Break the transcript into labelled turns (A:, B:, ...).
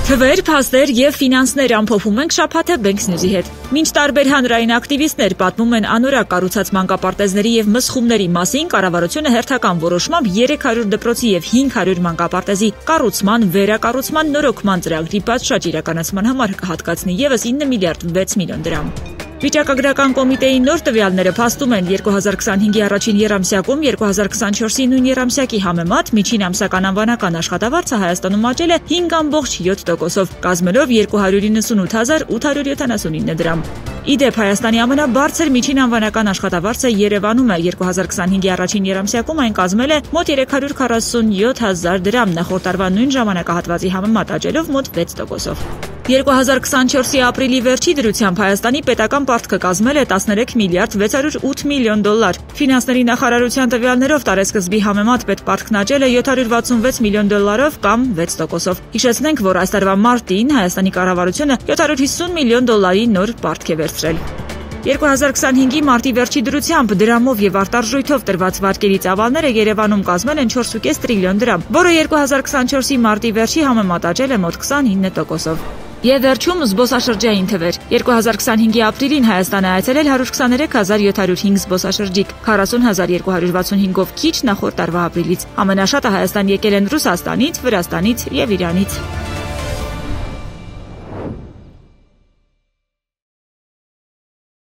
A: Թվեր, փաստեր եւ ֆինանսներ ամփոփում ենք շաբաթը Banks News-ի հետ։ Մինչ տարբեր հանրային ակտիվիստներ պատմում են անորակ կառուցած մանկապարտեզների եւ մսխումների մասին, կառավարությունը հերթական որոշմամբ 300 դպրոցի եւ 500 մանկապարտեզի կառուցման, վերակառուցման, նորոգման ծրագրի պատշաճ իրականացման համար կհատկացնի եւս 9 միլիարդ 6 միլիոն դրամ։ Վիճակագրական կոմիտեի նոր տվյալները փաստում են 2025-ի առաջին եռամսյակում 2024-ի նույն եռամսյակի համեմատ միջին ամսական անվանական աշխատավարձը Հայաստանում աճել է 5.7%-ով, կազմելով 298.879 դրամ։ Իդեպ Հայաստանի ամենաբարձր միջին անվանական աշխատավարձը Երևանում է 2025-ի առաջին եռամսյակում այն կազմել է մոտ 347.000 դրամ, նախորդ տարվա նույն ժամանակահատվածի համեմատ աճելով մոտ 6%-ով։ 2024-ի ապրիլի վերջի դրությամբ Հայաստանի պետական պարտքը կազմել է 13 միլիարդ 608 միլիոն դոլար։ Ֆինանսների նախարարության տվյալներով տարեսկզբի համեմատ պետպարտքն աճել է 766 միլիոն դոլարով կամ 6%-ով։ Հիշեցնենք, որ այս տարվա մարտին Հայաստանի կառավարությունը 750 միլիոն դոլարի նոր պարտք է վերցրել։ 2025-ի մարտի վերջի դրությամբ դրամով եւ արտարժույթով տրված վարկերի ծավալները Երևանում կազմել են 4.5 տրիլիոն դրամ, որը 2024-ի մարտի վերջի համեմատ աճել է մոտ 29%-ով։ Եվ վերջում զբոսաշրջային թվեր։ 2025-ի ապրիլին Հայաստան է այցելել 123.705 զբոսաշրջիկ, 40.265-ով քիչ նախորդ տարվա ապրիլից։ Ամենաշատը Հայաստան եկել են Ռուսաստանից, Վրաստանից եւ Իրանից։